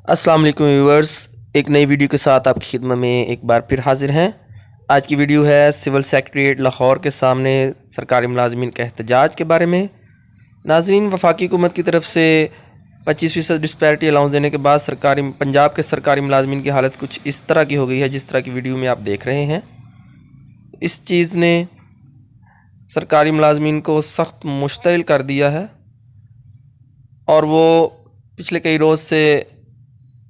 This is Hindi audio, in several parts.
अस्सलाम वालेकुम व्यूअर्स, एक नई वीडियो के साथ आपकी खिदमत में एक बार फिर हाजिर हैं। आज की वीडियो है सिविल सेक्रेटेरिएट लाहौर के सामने सरकारी मुलाजमीन के एहतजाज के बारे में। नाज़रीन, वफाकी हुकूमत की तरफ से 25% डिस्पैरिटी अलाउंस देने के बाद पंजाब के सरकारी मुलाजमीन की हालत कुछ इस तरह की हो गई है जिस तरह की वीडियो में आप देख रहे हैं। इस चीज़ ने सरकारी मुलाजमीन को सख्त मुश्तइल कर दिया है और वो पिछले कई रोज़ से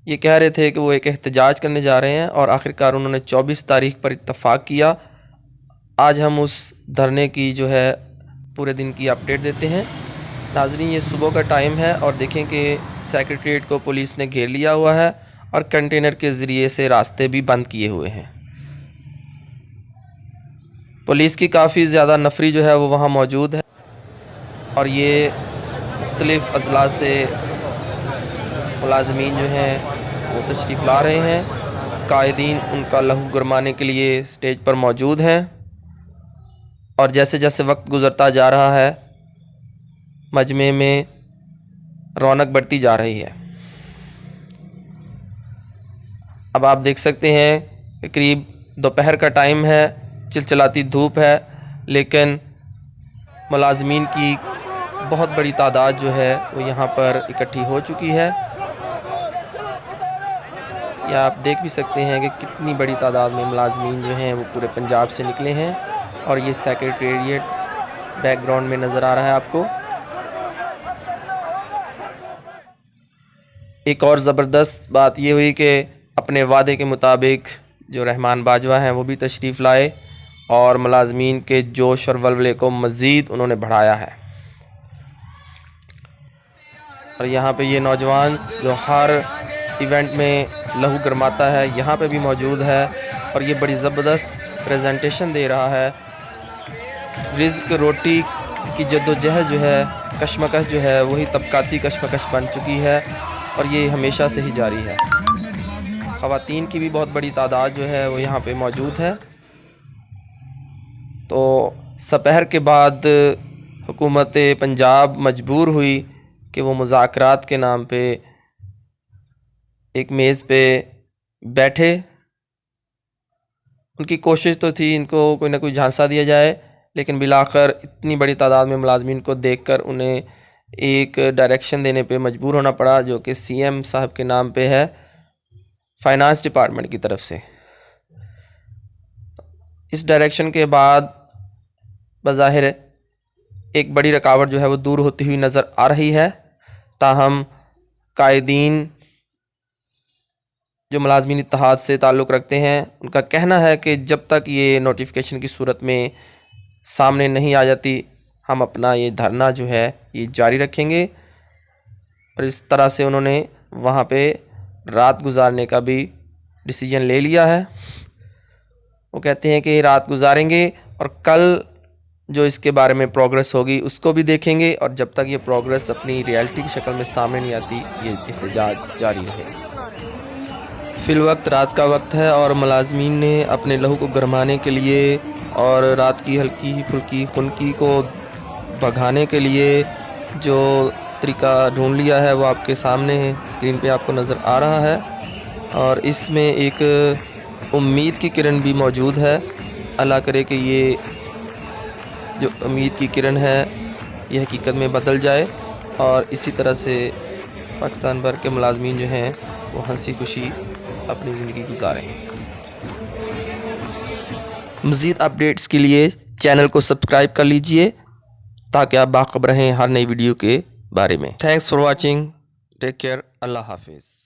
ये कह रहे थे कि वो एक एहतजाज करने जा रहे हैं और आखिरकार उन्होंने 24 तारीख पर इत्तफ़ाक़ किया। आज हम उस धरने की जो है पूरे दिन की अपडेट देते हैं। नाज़रीन, ये सुबह का टाइम है और देखें कि सेक्रेटेरिएट को पुलिस ने घेर लिया हुआ है और कंटेनर के ज़रिए से रास्ते भी बंद किए हुए हैं। पुलिस की काफ़ी ज़्यादा नफरी जो है वो वहाँ मौजूद है और ये मुख्तलिफ़ अज़ला से मुलाजमीन जो हैं वो तशरीफ़ ला रहे हैं। कायदीन उनका लहू गरमाने के लिए स्टेज पर मौजूद हैं और जैसे जैसे वक्त गुज़रता जा रहा है मजमे में रौनक बढ़ती जा रही है। अब आप देख सकते हैं कि करीब दोपहर का टाइम है, चिलचिलाती धूप है, लेकिन मुलाजमीन की बहुत बड़ी तादाद जो है वो यहाँ पर इकट्ठी हो चुकी है। या आप देख भी सकते हैं कि कितनी बड़ी तादाद में मुलाजमीन जो हैं वो पूरे पंजाब से निकले हैं और ये सेक्रेटेरिएट बैकग्राउंड में नज़र आ रहा है आपको। एक और ज़बरदस्त बात ये हुई कि अपने वादे के मुताबिक जो रहमान बाजवा हैं वो भी तशरीफ़ लाए और मुलाजमीन के जोश और वल्वले को मज़ीद उन्होंने बढ़ाया है। और यहाँ पे ये नौजवान जो हर इवेंट में लहू गरमाता है यहाँ पे भी मौजूद है और ये बड़ी ज़बरदस्त प्रेजेंटेशन दे रहा है। रिज़्क़ रोटी की जद्दोजहद जो है, कशमकश जो है, वही तबकाती कशमकश बन चुकी है और ये हमेशा से ही जारी है। ख़वातीन की भी बहुत बड़ी तादाद जो है वो यहाँ पे मौजूद है। तो सपहर के बाद हुकूमत पंजाब मजबूर हुई कि वो मुज़ाकरात के नाम पे एक मेज़ पे बैठे। उनकी कोशिश तो थी इनको कोई ना कोई झांसा दिया जाए, लेकिन बिलाखिर इतनी बड़ी तादाद में मुलाजमीन को देखकर उन्हें एक डायरेक्शन देने पे मजबूर होना पड़ा जो कि सीएम साहब के नाम पे है, फाइनेंस डिपार्टमेंट की तरफ से। इस डायरेक्शन के बाद बज़ाहिर एक बड़ी रुकावट जो है वो दूर होती हुई नज़र आ रही है। ताहम कायदीन जो मुलाजमीन इत्तेहाद से ताल्लुक़ रखते हैं उनका कहना है कि जब तक ये नोटिफिकेशन की सूरत में सामने नहीं आ जाती हम अपना ये धरना जो है ये जारी रखेंगे। और इस तरह से उन्होंने वहाँ पे रात गुजारने का भी डिसीजन ले लिया है। वो कहते हैं कि रात गुजारेंगे और कल जो इसके बारे में प्रोग्रेस होगी उसको भी देखेंगे और जब तक ये प्रोग्रेस अपनी रियलिटी की शक्ल में सामने नहीं आती ये एहतजाज जारी रहेगा। फ़िलवक्त रात का वक्त है और मुलाजमीन ने अपने लहू को गरमाने के लिए और रात की हल्की फुल्की खुनकी को भगाने के लिए जो तरीका ढूंढ लिया है वो आपके सामने स्क्रीन पे आपको नज़र आ रहा है और इसमें एक उम्मीद की किरण भी मौजूद है। अल्लाह करे कि ये जो उम्मीद की किरण है ये हकीकत में बदल जाए और इसी तरह से पाकिस्तान भर के मुलाजमीन जो हैं वो हंसी खुशी अपनी ज़िंदगी गुजारें। मज़ीद अपडेट्स के लिए चैनल को सब्सक्राइब कर लीजिए ताकि आप बाखबर रहें हर नई वीडियो के बारे में। Thanks for watching, take care, अल्लाह हाफिज़।